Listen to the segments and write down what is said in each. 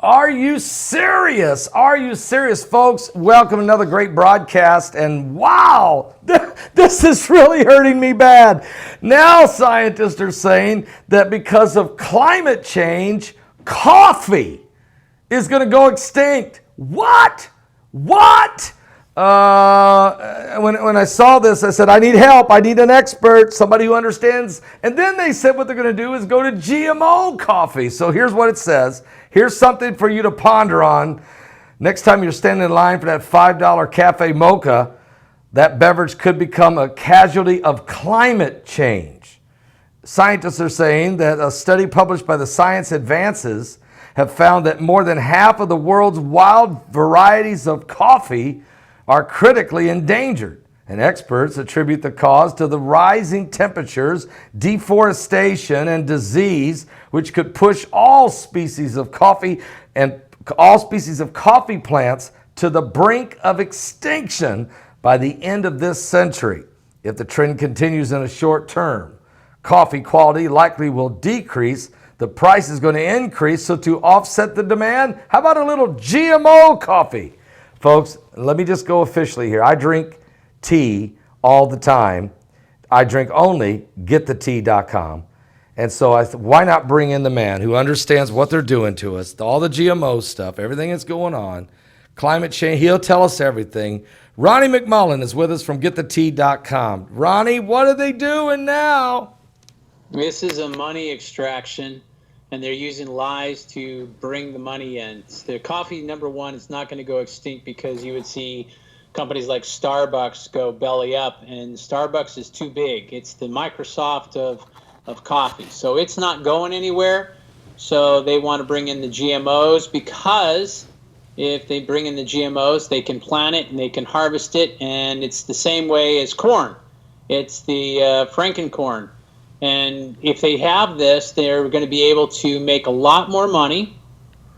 Are you serious? Are you serious, folks? Welcome to another great broadcast. And wow, this is really hurting me bad. Now scientists are saying that because of climate change, coffee is going to go extinct. What? What? When I saw this, I said, I need help. I need an expert, somebody who understands. And then they said what they're going to do is go to GMO coffee. So here's what it says. Here's something for you to ponder on. Next time you're standing in line for that $5 cafe mocha, that beverage could become a casualty of climate change. Scientists are saying that a study published by the Science Advances have found that more than half of the world's wild varieties of coffee are critically endangered, and experts attribute the cause to the rising temperatures, deforestation, and disease, which could push all species of coffee plants to the brink of extinction by the end of this century. If the trend continues in a short term, coffee quality likely will decrease. The price is going to increase, so to offset the demand, how about a little GMO coffee? Folks, let me just go officially here. I drink tea all the time. I drink only getthetea.com. And so why not bring in the man who understands what they're doing to us, all the GMO stuff, everything that's going on, climate change. He'll tell us everything. Ronnie McMullen is with us from getthetea.com. Ronnie, what are they doing now? This is a money extraction, and they're using lies to bring the money in. The coffee, number one, is not going to go extinct because you would see companies like Starbucks go belly up, and Starbucks is too big. It's the Microsoft of coffee. So it's not going anywhere. So they want to bring in the GMOs, because if they bring in the GMOs, they can plant it and they can harvest it, and it's the same way as corn. It's the Frankencorn. And if they have this, they're going to be able to make a lot more money.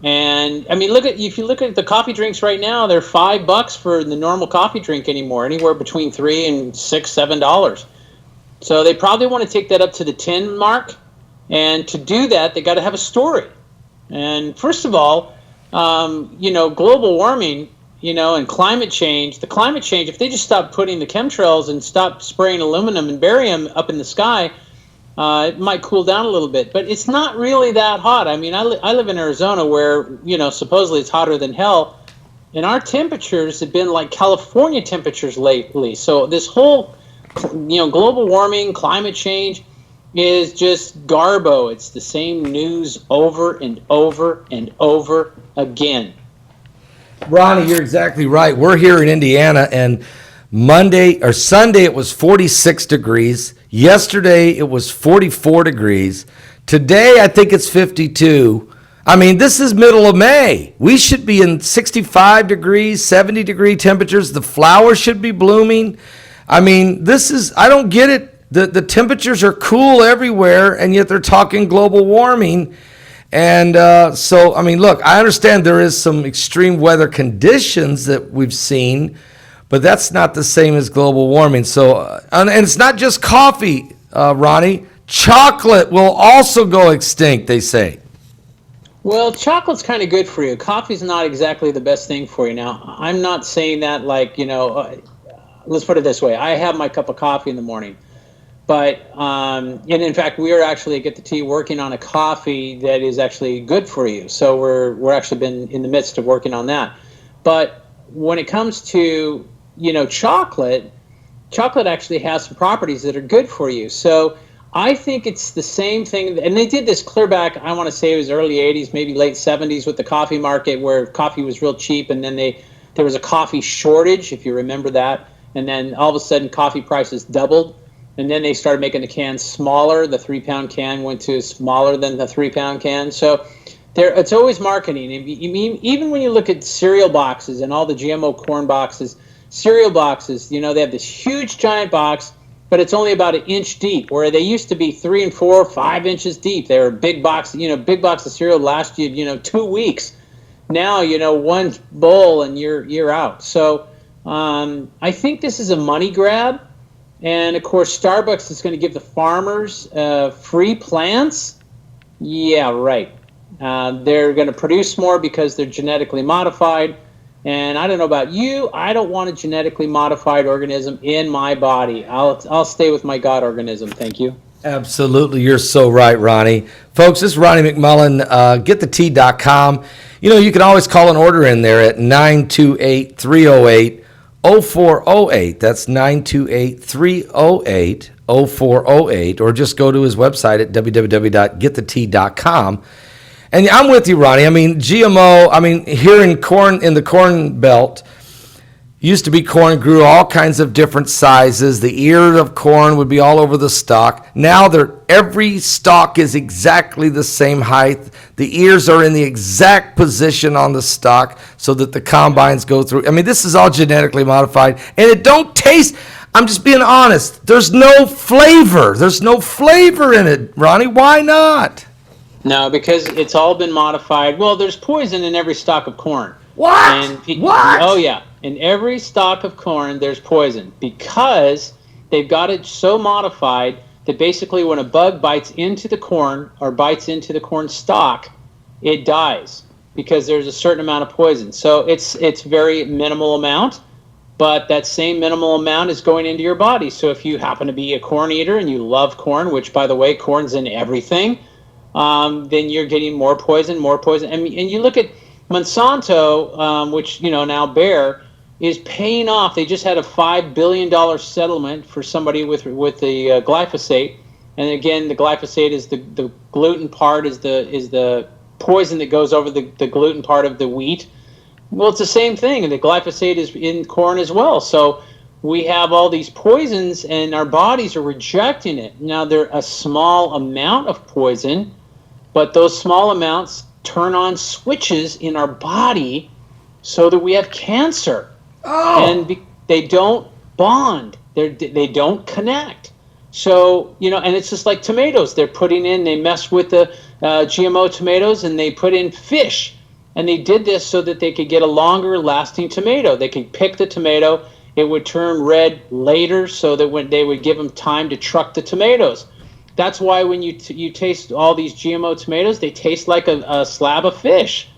And I mean, if you look at the coffee drinks right now, they're $5 for the normal coffee drink anymore, anywhere between $3 and $6, $7. So they probably want to take that up to the 10 mark. And to do that, they got to have a story. And first of all, global warming, and climate change. The climate change, if they just stop putting the chemtrails and stop spraying aluminum and barium up in the sky, it might cool down a little bit, but it's not really that hot. I mean, I live in Arizona where, supposedly it's hotter than hell, and our temperatures have been like California temperatures lately. So this whole, global warming, climate change is just garbo. It's the same news over and over and over again. Ronnie, you're exactly right. We're here in Indiana, and Sunday it was 46 degrees. Yesterday it was 44 degrees. Today I think it's 52. I mean, this is middle of May. We should be in 65 degrees, 70 degree temperatures. The flowers should be blooming. I mean, I don't get it. The temperatures are cool everywhere, and yet they're talking global warming. And so, I mean, look, I understand there is some extreme weather conditions that we've seen, but that's not the same as global warming. So, and it's not just coffee, Ronnie. Chocolate will also go extinct, they say. Well, chocolate's kind of good for you. Coffee's not exactly the best thing for you. Now, I'm not saying that let's put it this way. I have my cup of coffee in the morning. But, and in fact, we are actually at Get the Tea working on a coffee that is actually good for you. So we're actually been in the midst of working on that. But when it comes to chocolate actually has some properties that are good for you. So I think it's the same thing. And they did this clear back, I want to say it was early 80s, maybe late 70s with the coffee market, where coffee was real cheap. And then there was a coffee shortage, if you remember that. And then all of a sudden coffee prices doubled. And then they started making the cans smaller. The 3-pound can went to smaller than the 3-pound can. So it's always marketing. Even when you look at cereal boxes and all the GMO corn boxes, cereal boxes, they have this huge giant box, but it's only about 1 inch deep, where they used to be 3 and 4, 5 inches deep. They were big box, big box of cereal last you, 2 weeks. Now, one bowl and you're out. So I think this is a money grab. And, of course, Starbucks is going to give the farmers free plants. Yeah, right. They're going to produce more because they're genetically modified. And I don't know about you, I don't want a genetically modified organism in my body. I'll stay with my God organism. Thank you. Absolutely. You're so right, Ronnie. Folks, this is Ronnie McMullen, getthetea.com. You know, you can always call an order in there at 928-308-0408. That's 928-308-0408. Or just go to his website at www.getthetea.com. And I'm with you, Ronnie. I mean, GMO, here in the Corn Belt, used to be corn, grew all kinds of different sizes. The ear of corn would be all over the stalk. Now every stalk is exactly the same height. The ears are in the exact position on the stalk so that the combines go through. I mean, this is all genetically modified, and it don't taste. I'm just being honest. There's no flavor. There's no flavor in it, Ronnie. Why not? No, because it's all been modified. Well, there's poison in every stalk of corn. What? What? Oh, yeah. In every stalk of corn, there's poison because they've got it so modified that basically when a bug bites into the corn or bites into the corn stalk, it dies because there's a certain amount of poison. So it's very minimal amount, but that same minimal amount is going into your body. So if you happen to be a corn eater and you love corn, which, by the way, corn's in everything, then you're getting more poison. And you look at Monsanto, which, now Bayer, is paying off. They just had a $5 billion settlement for somebody with the glyphosate. And again, the glyphosate is the gluten part, is the poison that goes over the gluten part of the wheat. Well, it's the same thing. And the glyphosate is in corn as well. So we have all these poisons and our bodies are rejecting it. Now, they're a small amount of poison, but those small amounts turn on switches in our body so that we have cancer. Oh. And they don't bond. They don't connect. So, and it's just like tomatoes. They mess with the GMO tomatoes and they put in fish. And they did this so that they could get a longer lasting tomato. They could pick the tomato. It would turn red later so that when they would give them time to truck the tomatoes. That's why when you taste all these GMO tomatoes, they taste like a slab of fish.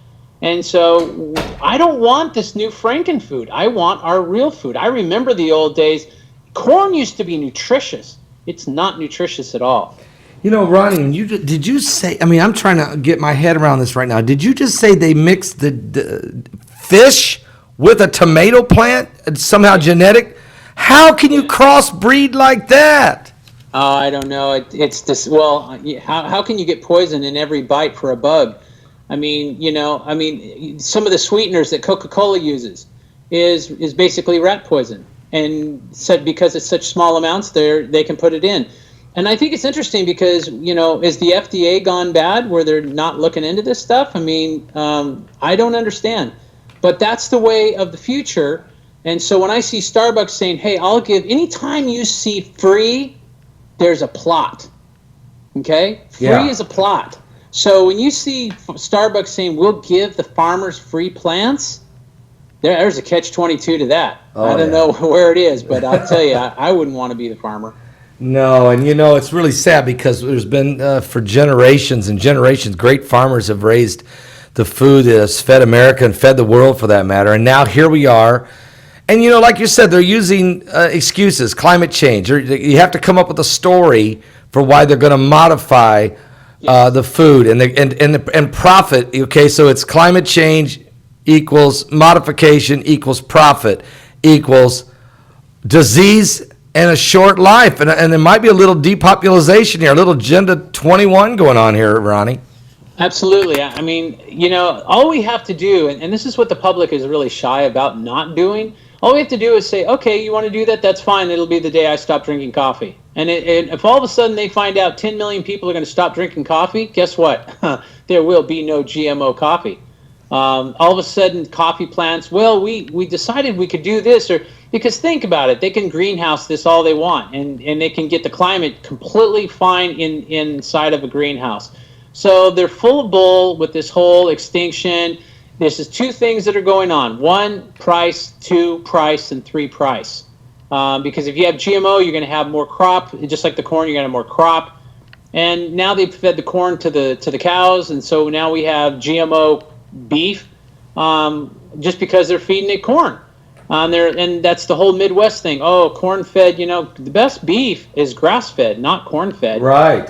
And so I don't want this new Frankenfood. I want our real food. I remember the old days. Corn used to be nutritious. It's not nutritious at all. Ronnie, did you say, I'm trying to get my head around this right now. Did you just say they mixed the fish with a tomato plant? It's somehow genetic? How can you crossbreed like that? Oh, I don't know. It's this. Well, how can you get poison in every bite for a bug? Some of the sweeteners that Coca-Cola uses is basically rat poison, and because it's such small amounts, they can put it in. And I think it's interesting because is the FDA gone bad where they're not looking into this stuff? I don't understand, but that's the way of the future. And so when I see Starbucks saying, "Hey, I'll give," anytime you see free, there's a plot. Okay, free is a plot. So when you see Starbucks saying, "We'll give the farmers free plants," there's a catch-22 to that. I don't know where it is, but I'll tell you, I wouldn't want to be the farmer. No, and it's really sad because there's been for generations and generations, great farmers have raised the food that has fed America and fed the world for that matter. And now here we are. And, like you said, they're using excuses, climate change. You have to come up with a story for why they're going to modify the food and profit. Okay, so it's climate change equals modification equals profit equals disease and a short life. And there might be a little depopulation here, a little Agenda 21 going on here, Ronnie. Absolutely. All we have to do, and this is what the public is really shy about not doing, all we have to do is say, okay, you want to do that? That's fine. It'll be the day I stop drinking coffee. And if all of a sudden they find out 10 million people are going to stop drinking coffee, guess what? There will be no GMO coffee. All of a sudden, coffee plants, well, we decided we could do this, because think about it, they can greenhouse this all they want, and they can get the climate completely fine inside of a greenhouse. So they're full of bull with this whole extinction. This is two things that are going on. One, price, two, price, and three, price. Because if you have GMO, you're going to have more crop. Just like the corn, you're going to have more crop. and now they've fed the corn to the cows, and so now we have GMO beef, just because they're feeding it corn. And that's the whole Midwest thing. Oh, corn-fed. The best beef is grass-fed, not corn-fed. Right.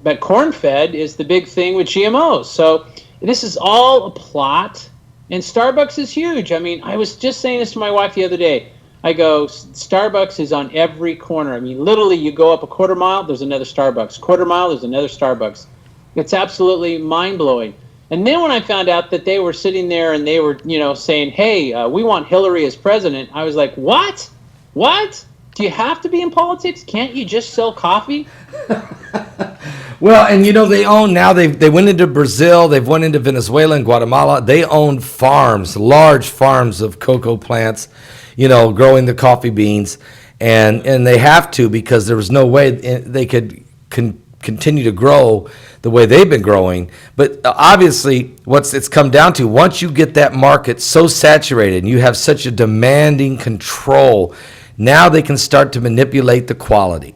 But corn-fed is the big thing with GMOs. So this is all a plot, and Starbucks is huge. I mean, I was just saying this to my wife the other day. I go, Starbucks is on every corner. I mean, literally, you go up a quarter mile, there's another Starbucks. Quarter mile, there's another Starbucks. It's absolutely mind-blowing. And then when I found out that they were sitting there and they were, saying, hey, we want Hillary as president, I was like, what? What? Do you have to be in politics? Can't you just sell coffee? Well, and they own now. They went into Brazil. They've went into Venezuela and Guatemala. They own farms, large farms of cocoa plants, growing the coffee beans, and they have to, because there was no way they could continue to grow the way they've been growing. But obviously, it's come down to, once you get that market so saturated and you have such a demanding control, now they can start to manipulate the quality.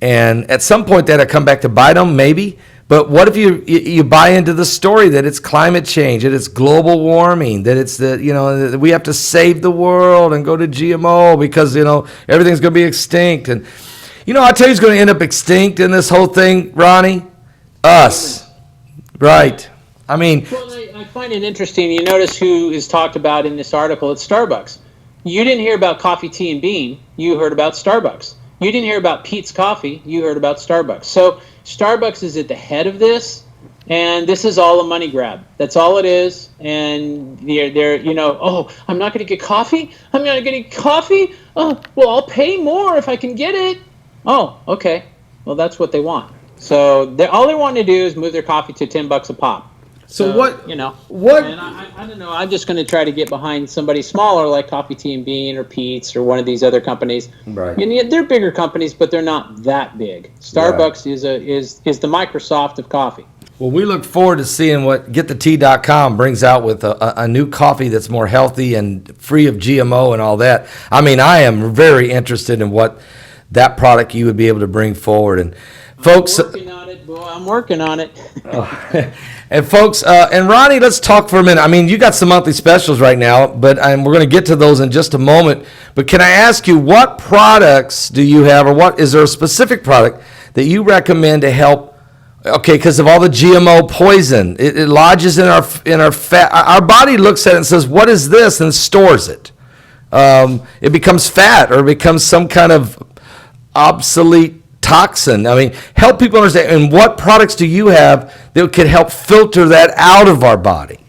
And at some point that'll come back to bite them, maybe. But what if you buy into the story that it's climate change, that it's global warming, that it's that we have to save the world and go to GMO because everything's going to be extinct. And I tell you who's going to end up extinct in this whole thing, Ronnie? Us. Right. I mean, well, I find it interesting. You notice who is talked about in this article. It's Starbucks. You didn't hear about coffee, tea, and bean. You heard about Starbucks. You didn't hear about Pete's Coffee. You heard about Starbucks. So Starbucks is at the head of this, and this is all a money grab. That's all it is. And they're oh, I'm not going to get coffee? I'm not going to get coffee? Oh, well, I'll pay more if I can get it. Oh, okay. Well, that's what they want. So all they want to do is move their coffee to $10 a pop. So what? What? And I don't know. I'm just going to try to get behind somebody smaller like Coffee, Tea, and Bean or Pete's or one of these other companies. Right. And they're bigger companies, but they're not that big. Starbucks is the Microsoft of coffee. Well, we look forward to seeing what GetTheTea.com brings out with a new coffee that's more healthy and free of GMO and all that. I mean, I am very interested in what that product you would be able to bring forward. And folks, I'm working on it, boy. I'm working on it. And folks, and Ronnie, let's talk for a minute. I mean, you got some monthly specials right now, but we're going to get to those in just a moment. But can I ask you, what products do you have, or is there a specific product that you recommend to help? Okay, because of all the GMO poison, it lodges in our fat. Our body looks at it and says, "What is this?" and stores it. It becomes fat, or it becomes some kind of obsolete toxin. I mean, help people understand. And what products do you have that could help filter that out of our body?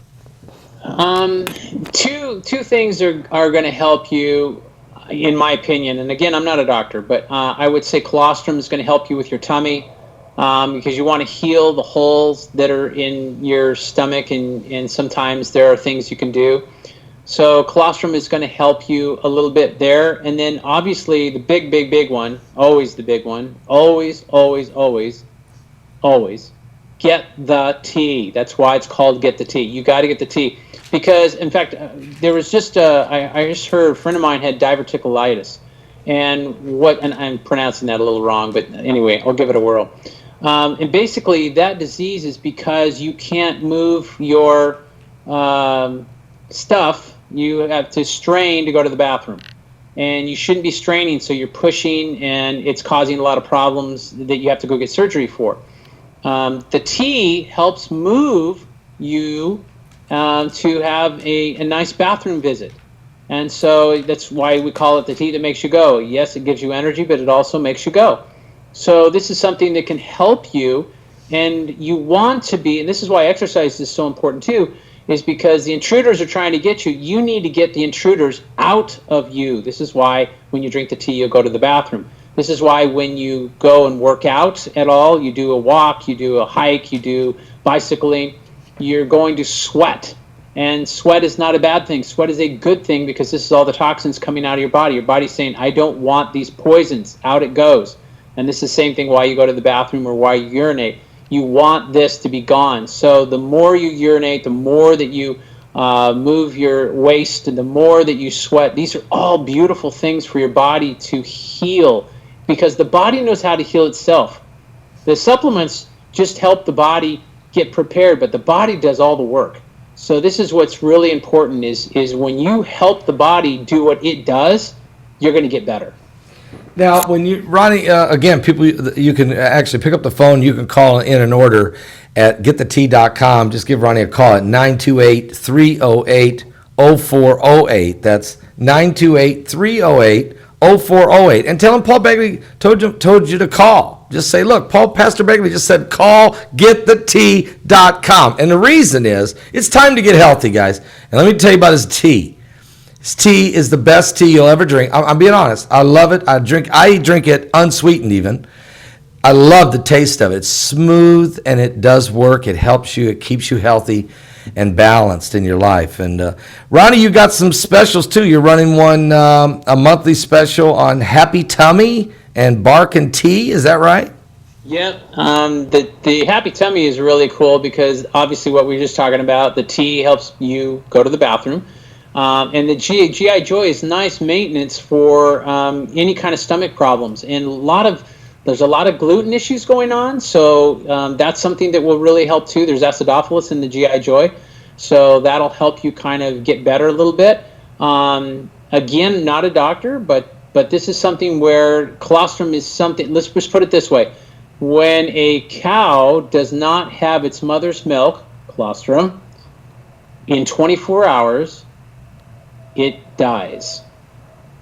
Two things are going to help you, in my opinion. And again, I'm not a doctor, but I would say colostrum is going to help you with your tummy, because you want to heal the holes that are in your stomach, and sometimes there are things you can do. So colostrum is going to help you a little bit there. And then obviously the big one, always the big one, always, get the tea. That's why it's called Get the Tea. You got to get the tea. Because, in fact, there was just, I just heard a friend of mine had diverticulitis. And I'm pronouncing that a little wrong, but anyway, I'll give it a whirl. And basically that disease is because you can't move your stuff. You have to strain to go to the bathroom, and you shouldn't be straining, so you're pushing, and it's causing a lot of problems that you have to go get surgery for. The tea helps move you to have a nice bathroom visit, and so that's why we call it the tea that makes you go. Yes, it gives you energy, but it also makes you go. So this is something that can help you, and you want to be, and this is why exercise is so important too, is because the intruders are trying to get you. You need to get the intruders out of you. This is why when you drink the tea, you go to the bathroom. This is why when you go and work out at all, you do a walk, you do a hike, you do bicycling, you're going to sweat. And sweat is not a bad thing. Sweat is a good thing, because this is all the toxins coming out of your body. Your body's saying, I don't want these poisons. Out it goes. And this is the same thing why you go to the bathroom or why you urinate. You want this to be gone. So the more you urinate, the more that you move your waste, and the more that you sweat. These are all beautiful things for your body to heal, because the body knows how to heal itself. The supplements just help the body get prepared, but the body does all the work. So this is what's really important is when you help the body do what it does, you're going to get better. Now, when you, Ronnie, again, people, you can actually pick up the phone. You can call in an order at getthetea.com. Just give Ronnie a call at 928-308-0408. That's 928-308-0408. And tell him Paul Begley told you to call. Just say, look, Pastor Begley just said call getthetea.com. And the reason is, it's time to get healthy, guys. And let me tell you about his tea. This tea is the best tea you'll ever drink. I'm being honest. I love it. I drink it unsweetened even. I love the taste of it. It's smooth and it does work. It helps you. It keeps you healthy and balanced in your life. And Ronnie, you got some specials too. You're running one, a monthly special on Happy Tummy and Bark and Tea. Is that right? Yeah. The Happy Tummy is really cool because obviously what we were just talking about, the tea helps you go to the bathroom. And the GI Joy is nice maintenance for any kind of stomach problems. And there's a lot of gluten issues going on, so that's something that will really help too. There's acidophilus in the GI Joy, so that'll help you kind of get better a little bit. Again, not a doctor, but this is something where colostrum is something. Let's just put it this way: when a cow does not have its mother's milk, colostrum, in 24 hours, it dies.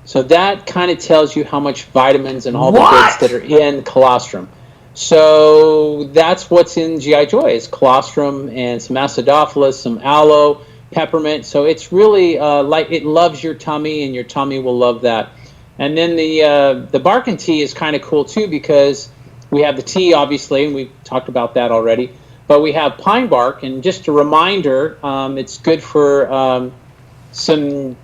So that kind of tells you how much vitamins and all the goods that are in colostrum. So that's what's in GI Joy is colostrum and some acidophilus, some aloe, peppermint. So it's really like it loves your tummy, and your tummy will love that. And then the bark and tea is kind of cool too because we have the tea obviously, and we've talked about that already. But we have pine bark, and just a reminder, it's good for some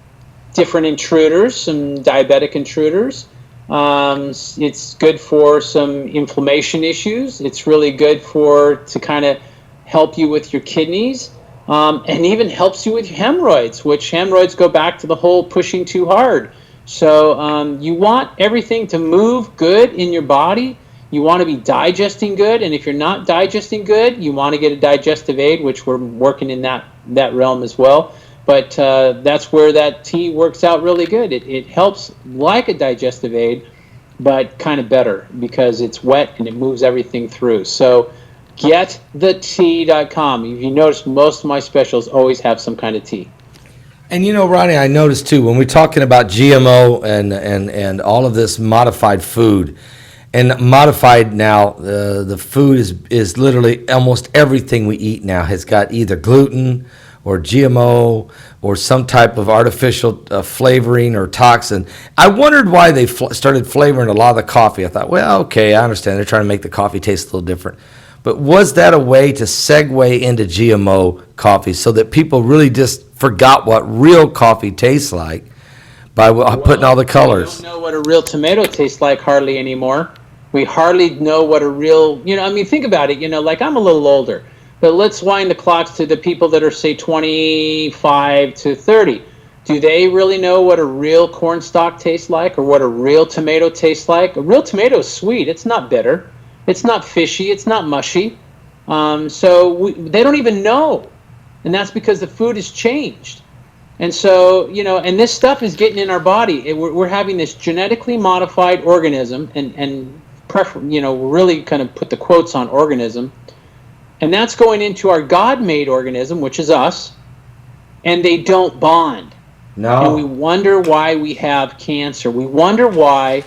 different intruders, some diabetic intruders. It's good for some inflammation issues. It's really good to kind of help you with your kidneys, and even helps you with hemorrhoids, which hemorrhoids go back to the whole pushing too hard. So you want everything to move good in your body. You want to be digesting good, and if you're not digesting good, you want to get a digestive aid, which we're working in that realm as well. But that's where that tea works out really good. It helps like a digestive aid, but kind of better because it's wet and it moves everything through. So getthetea.com. If you notice, most of my specials always have some kind of tea. And you know, Ronnie, I noticed too, when we're talking about GMO and all of this modified food, and modified now, the food is literally almost everything we eat now has got either gluten or GMO or some type of artificial flavoring or toxin. I wondered why they started flavoring a lot of the coffee. I thought, well, okay, I understand. They're trying to make the coffee taste a little different. But was that a way to segue into GMO coffee so that people really just forgot what real coffee tastes like by putting all the colors? We don't know what a real tomato tastes like hardly anymore. We hardly know what a real, think about it, like I'm a little older. But let's wind the clocks to the people that are, say, 25 to 30. Do they really know what a real cornstalk tastes like or what a real tomato tastes like? A real tomato is sweet. It's not bitter. It's not fishy. It's not mushy. So they don't even know. And that's because the food has changed. And so, and this stuff is getting in our body. We're having this genetically modified organism, and really kind of put the quotes on organism. And that's going into our God-made organism, which is us, and they don't bond. No. And we wonder why we have cancer. We wonder why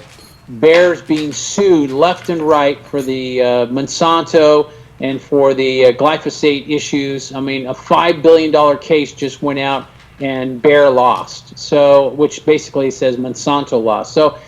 Bayer's being sued left and right for the Monsanto and for the glyphosate issues. I mean, a $5 billion case just went out, and Bayer lost. So, which basically says Monsanto lost. So,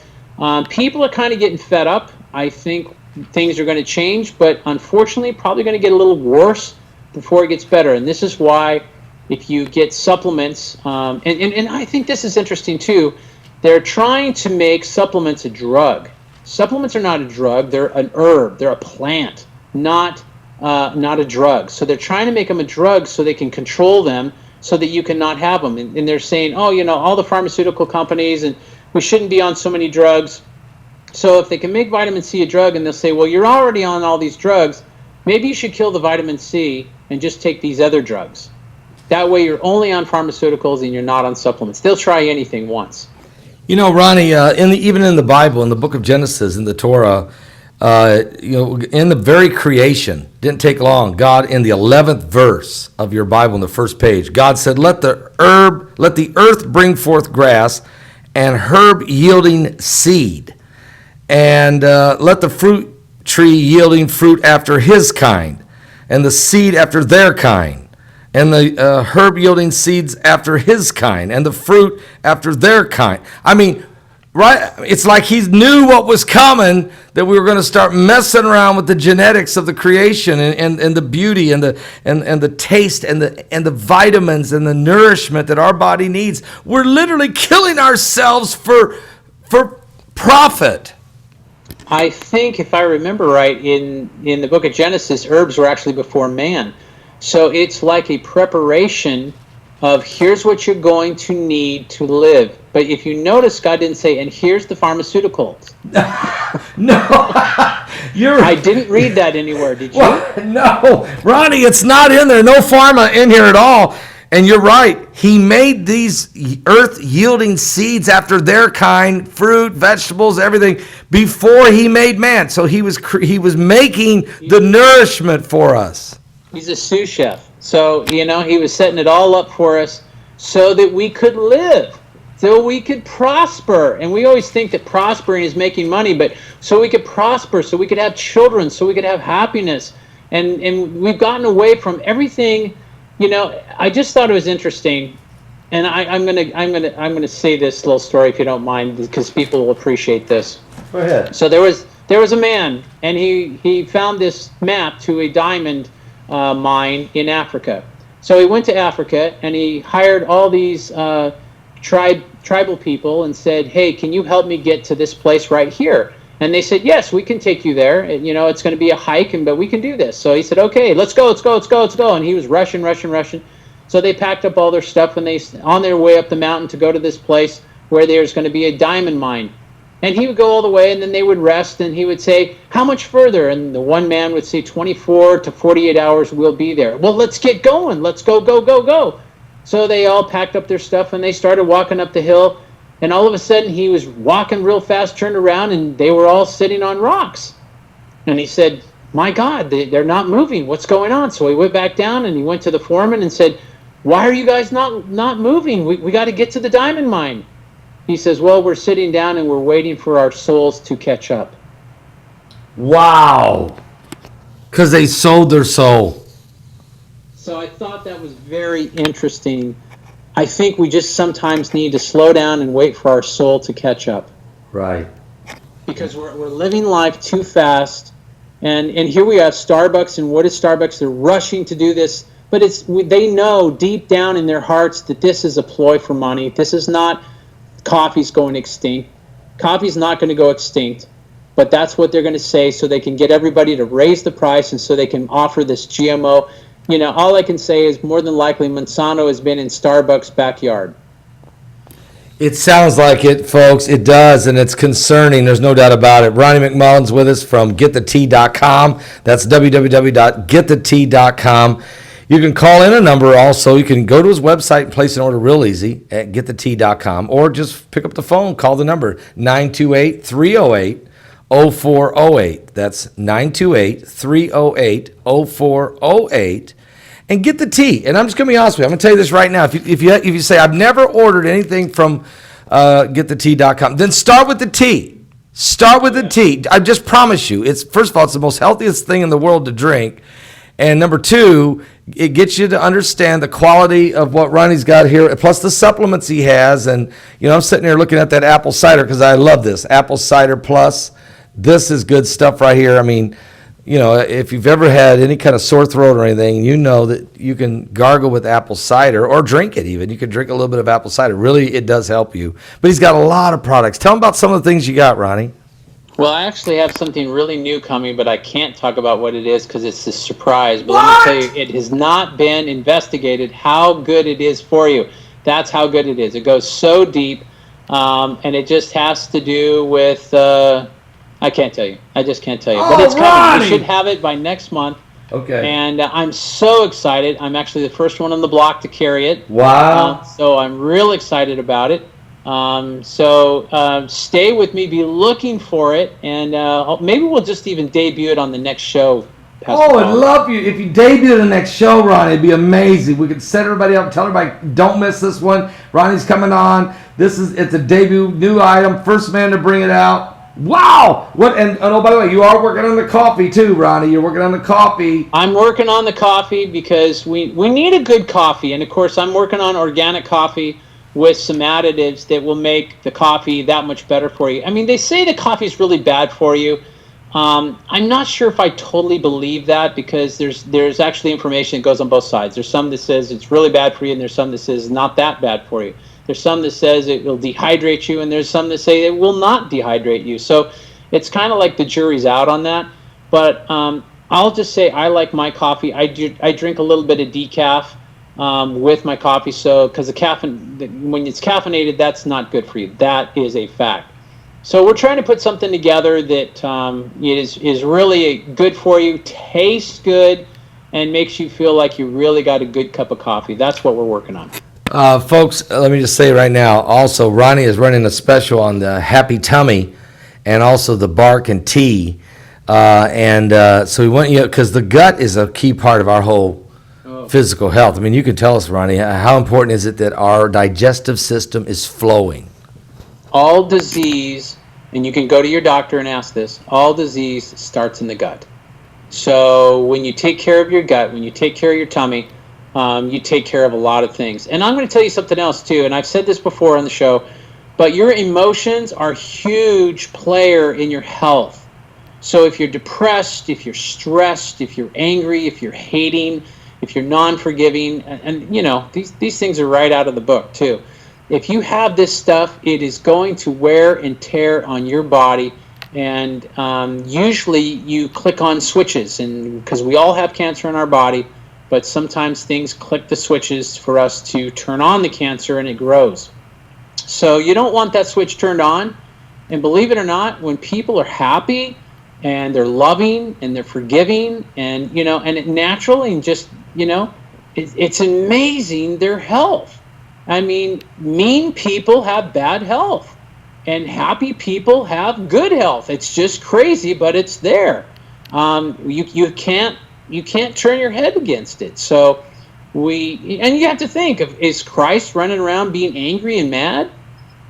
people are kind of getting fed up. I think things are going to change, but unfortunately probably going to get a little worse before it gets better. And this is why if you get supplements, and I think this is interesting too, they're trying to make supplements a drug. Supplements are not a drug, they're an herb, they're a plant, not a drug. So they're trying to make them a drug so they can control them so that you cannot have them. And they're saying, all the pharmaceutical companies, and we shouldn't be on so many drugs. So if they can make vitamin C a drug, and they'll say, well, you're already on all these drugs, maybe you should kill the vitamin C and just take these other drugs. That way you're only on pharmaceuticals and you're not on supplements. They'll try anything once. You know, Ronnie, even in the Bible, in the book of Genesis, in the Torah, in the very creation, didn't take long. God, in the 11th verse of your Bible, in the first page, God said, let the earth bring forth grass and herb yielding seed, and let the fruit tree yielding fruit after his kind, and the seed after their kind, and the herb yielding seeds after his kind, and the fruit after their kind. I mean, right? It's like he knew what was coming, that we were going to start messing around with the genetics of the creation and the beauty and the taste and the vitamins and the nourishment that our body needs. We're literally killing ourselves for profit. I think, if I remember right, in the book of Genesis, herbs were actually before man. So it's like a preparation of here's what you're going to need to live. But if you notice, God didn't say, and here's the pharmaceuticals. No, I didn't read that anywhere, did you? Well, no, Ronnie, it's not in there. No pharma in here at all. And you're right. He made these earth-yielding seeds after their kind, fruit, vegetables, everything, before he made man. So he was making the nourishment for us. He's a sous chef. So, he was setting it all up for us so that we could live, so we could prosper. And we always think that prospering is making money, but so we could prosper, so we could have children, so we could have happiness. And we've gotten away from everything. I just thought it was interesting. And I'm gonna say this little story, if you don't mind, because people will appreciate this. Go ahead. So there was a man, and he found this map to a diamond mine in Africa. So he went to Africa and he hired all these tribal people and said, hey, can you help me get to this place right here? And they said, yes, we can take you there. And, it's going to be a hike, but we can do this. So he said, okay, let's go. And he was rushing. So they packed up all their stuff and on their way up the mountain to go to this place where there's going to be a diamond mine. And he would go all the way, and then they would rest, and he would say, how much further? And the one man would say, 24 to 48 hours, we'll be there. Well, let's get going. Let's go. So they all packed up their stuff, and they started walking up the hill. And all of a sudden, he was walking real fast, turned around, and they were all sitting on rocks. And he said, my God, they're not moving. What's going on? So he went back down, and he went to the foreman and said, why are you guys not moving? We got to get to the diamond mine. He says, well, we're sitting down and we're waiting for our souls to catch up. Wow. Because they sold their soul. So I thought that was very interesting. I think we just sometimes need to slow down and wait for our soul to catch up. Right. Because we're living life too fast. And here we have Starbucks, and what is Starbucks? They're rushing to do this. But they know deep down in their hearts that this is a ploy for money. This is not... Coffee's going extinct. Coffee's not going to go extinct, but that's what they're going to say so they can get everybody to raise the price and so they can offer this GMO. All I can say is more than likely Monsanto has been in Starbucks' backyard. It sounds like it, folks. It does, and it's concerning. There's no doubt about it. Ronnie McMullen's with us from GetTheTea.com. That's www.getthetea.com. You can call in a number also. You can go to his website and place an order real easy at getthetea.com, or just pick up the phone, call the number 928-308-0408. That's 928-308-0408. And get the tea. And I'm just going to be honest with you. I'm going to tell you this right now. If you say, I've never ordered anything from getthetea.com, then start with the tea. Start with the tea. I just promise you. First of all, it's the most healthiest thing in the world to drink. And number two, it gets you to understand the quality of what Ronnie's got here, plus the supplements he has. And, I'm sitting here looking at that apple cider because I love this. Apple cider plus. This is good stuff right here. I mean, if you've ever had any kind of sore throat or anything, you know that you can gargle with apple cider or drink it even. You can drink a little bit of apple cider. Really, it does help you. But he's got a lot of products. Tell him about some of the things you got, Ronnie. Well, I actually have something really new coming, but I can't talk about what it is because it's a surprise. But let me tell you, it has not been investigated how good it is for you. That's how good it is. It goes so deep, and it just has to do with I can't tell you. I just can't tell you. Oh, But it's coming. Ronnie! We should have it by next month. Okay. And I'm so excited. I'm actually the first one on the block to carry it. Wow. So I'm real excited about it. Stay with me. Be looking for it. And maybe we'll just even debut it on the next show. Pastor I'd Paul. love you. If you debut the next show, Ronnie, it'd be amazing. We could set everybody up, tell everybody, don't miss this one. Ronnie's coming on. It's a debut, new item, first man to bring it out. Wow! What? And oh, by the way, you are working on the coffee too, Ronnie. You're working on the coffee. I'm working on the coffee because we need a good coffee. And, of course, I'm working on organic coffee with some additives that will make the coffee that much better for you. I mean, they say the coffee is really bad for you. I'm not sure if I totally believe that because there's actually information that goes on both sides. There's some that says it's really bad for you, and there's some that says not that bad for you. There's some that says it will dehydrate you, and there's some that say it will not dehydrate you. So it's kind of like the jury's out on that. But I'll just say I like my coffee. I drink a little bit of decaf with my coffee. So because the caffeine, when it's caffeinated, that's not good for you. That is a fact. So we're trying to put something together that is really good for you, tastes good, and makes you feel like you really got a good cup of coffee. That's what we're working on. Folks, let me just say right now, also, Ronnie is running a special on the Happy Tummy and also the bark and tea. So we want you, because the gut is a key part of our whole physical health. I mean, you can tell us, Ronnie, how important is it that our digestive system is flowing? All disease, and you can go to your doctor and ask this, all disease starts in the gut. So when you take care of your gut, when you take care of your tummy, you take care of a lot of things. And I'm going to tell you something else too, and I've said this before on the show, but your emotions are a huge player in your health. So if you're depressed, if you're stressed, if you're angry, if you're hating, if you're non-forgiving, and you know, these things are right out of the book too. If you have this stuff, it is going to wear and tear on your body, and usually you click on switches, and because we all have cancer in our body, but sometimes things click the switches for us to turn on the cancer and it grows. So you don't want that switch turned on, and believe it or not, when people are happy and they're loving and they're forgiving and it naturally and just it's amazing their health. I mean, mean people have bad health, and happy people have good health. It's just crazy, but it's there. You can't turn your head against it. So you have to think of, is Christ running around being angry and mad?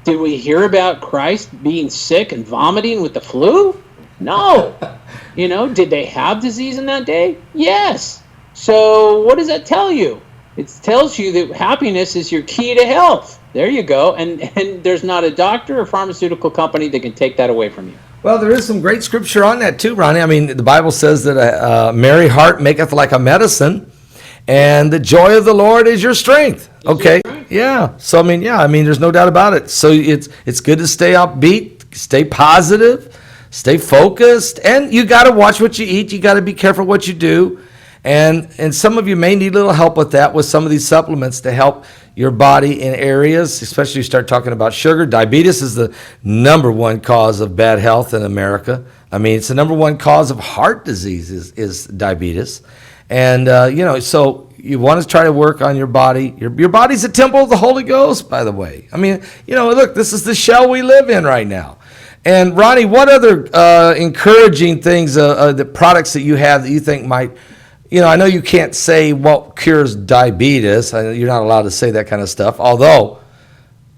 Did we hear about Christ being sick and vomiting with the flu? No. Did they have disease in that day? Yes. So what does that tell you? It tells you that happiness is your key to health. There you go. And there's not a doctor or pharmaceutical company that can take that away from you. Well, there is some great scripture on that too, Ronnie. I mean, the Bible says that a merry heart maketh like a medicine, and the joy of the Lord is your strength. Okay, yeah. So I mean, there's no doubt about it. So it's good to stay upbeat, stay positive, stay focused, and you got to watch what you eat. You got to be careful what you do. And some of you may need a little help with that, with some of these supplements to help your body in areas, especially you start talking about sugar. Diabetes is the number one cause of bad health in America. I mean, it's the number one cause of heart disease is diabetes. And, so you want to try to work on your body. Your body's a temple of the Holy Ghost, by the way. I mean, look, this is the shell we live in right now. And, Ronnie, what other encouraging things, the products that you have that you think might... I know you can't say what cures diabetes. You're not allowed to say that kind of stuff, although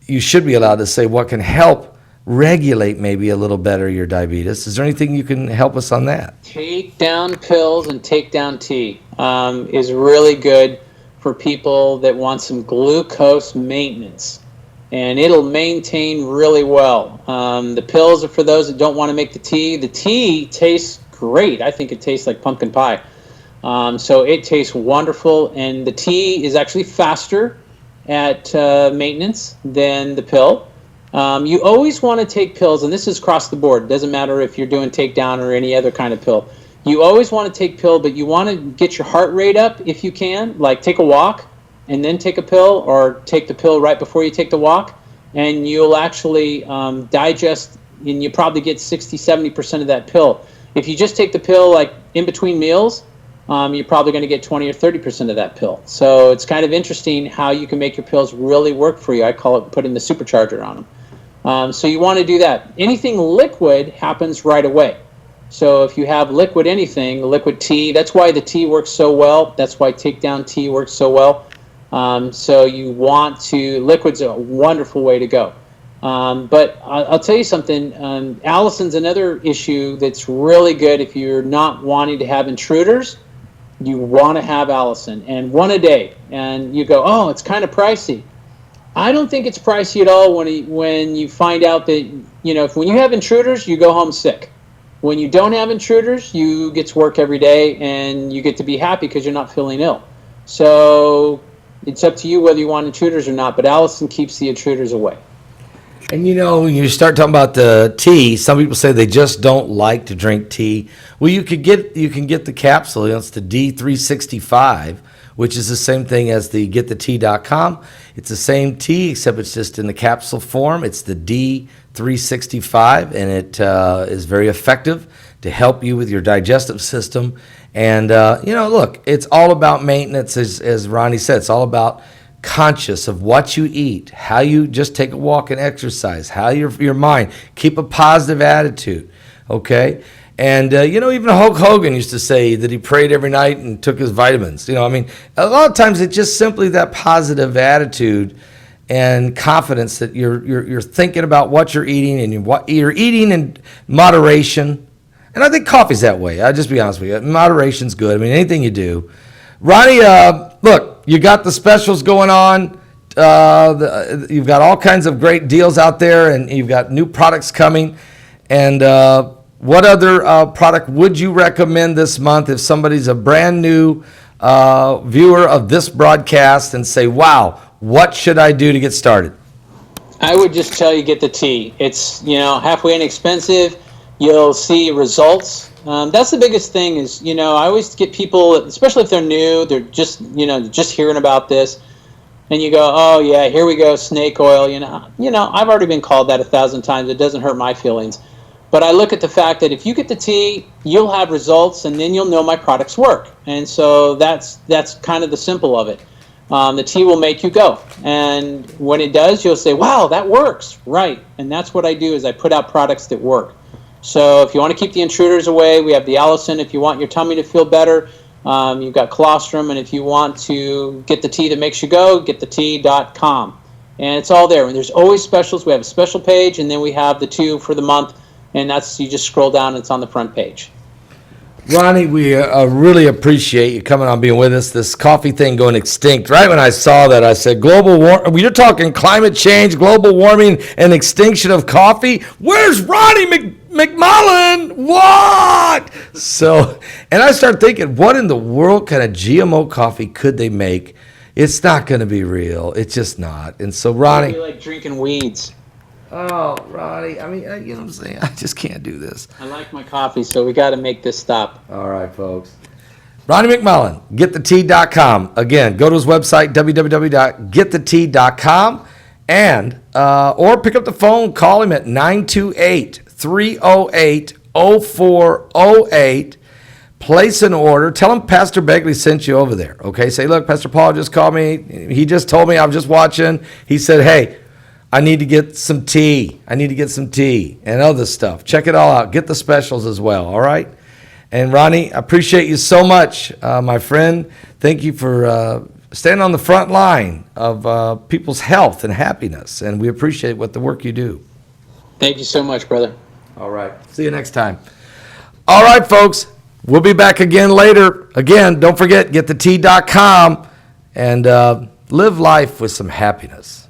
you should be allowed to say what can help regulate maybe a little better your diabetes. Is there anything you can help us on that? Take down pills and take down tea is really good for people that want some glucose maintenance, and it'll maintain really well. The pills are for those that don't want to make the tea. The tea tastes great. I think it tastes like pumpkin pie. So it tastes wonderful, and the tea is actually faster at maintenance than the pill. You always want to take pills, and this is across the board. It doesn't matter if you're doing takedown or any other kind of pill. You always want to take pill, but you want to get your heart rate up if you can, like take a walk and then take a pill, or take the pill right before you take the walk, and you'll actually digest and you probably get 60-70% of that pill. If you just take the pill like in between meals, you're probably going to get 20 or 30% of that pill. So it's kind of interesting how you can make your pills really work for you. I call it putting the supercharger on them. So you want to do that. Anything liquid happens right away. So if you have liquid anything, liquid tea, that's why the tea works so well. That's why takedown tea works so well. So you want to, liquid's a wonderful way to go. But I'll tell you something, Allison's another issue that's really good if you're not wanting to have intruders. You want to have Allison, and one a day. And you go, oh, it's kind of pricey. I don't think it's pricey at all when you find out that, when you have intruders, you go home sick. When you don't have intruders, you get to work every day, and you get to be happy because you're not feeling ill. So it's up to you whether you want intruders or not, but Allison keeps the intruders away. And when you start talking about the tea, some people say they just don't like to drink tea. Well, you can get the capsule. It's the D365, which is the same thing as the getthetea.com. It's the same tea, except it's just in the capsule form. It's the D365, and it is very effective to help you with your digestive system. And, look, it's all about maintenance, as Ronnie said. It's all about conscious of what you eat, how you just take a walk and exercise, how your mind, keep a positive attitude, okay? And, even Hulk Hogan used to say that he prayed every night and took his vitamins. A lot of times it's just simply that positive attitude and confidence that you're thinking about what you're eating and what you're eating in moderation. And I think coffee's that way. I'll just be honest with you. Moderation's good. Anything you do. Ronnie, look, you got the specials going on. You've got all kinds of great deals out there, and you've got new products coming. And what other product would you recommend this month if somebody's a brand new viewer of this broadcast and say, wow, what should I do to get started? I would just tell you get the tea. It's, halfway inexpensive. You'll see results. That's the biggest thing is, I always get people, especially if they're new, they're just, just hearing about this. And you go, oh, yeah, here we go, snake oil. I've already been called that 1,000 times. It doesn't hurt my feelings. But I look at the fact that if you get the tea, you'll have results, and then you'll know my products work. And so that's kind of the simple of it. The tea will make you go. And when it does, you'll say, wow, that works. Right. And that's what I do is I put out products that work. So if you want to keep the intruders away, we have the Allison. If you want your tummy to feel better, you've got colostrum. And if you want to get the tea that makes you go, getthetea.com. And it's all there. And there's always specials. We have a special page, and then we have the 2 for the month. And that's, you just scroll down, and it's on the front page. Ronnie, we really appreciate you coming on, being with us. This coffee thing going extinct. Right when I saw that, I said, global warming. You're talking climate change, global warming, and extinction of coffee. Where's Ronnie McMullen? What? So, and I started thinking, what in the world kind of GMO coffee could they make? It's not going to be real. It's just not. And so, Ronnie. It'd be like drinking weeds. Oh, Ronnie, you know what I'm saying? I just can't do this. I like my coffee, so we got to make this stop. All right, folks. Ronnie McMullen, getthetea.com. Again, go to his website, www.getthetea.com, and or pick up the phone, call him at 928-308-0408. Place an order. Tell him Pastor Begley sent you over there, okay? Say, look, Pastor Paul just called me. He just told me, I was just watching. He said, hey, I need to get some tea. I need to get some tea and other stuff. Check it all out. Get the specials as well, all right? And Ronnie, I appreciate you so much, my friend. Thank you for standing on the front line of people's health and happiness, and we appreciate the work you do. Thank you so much, brother. All right. See you next time. All right, folks. We'll be back again later. Again, don't forget, getthetea.com and live life with some happiness.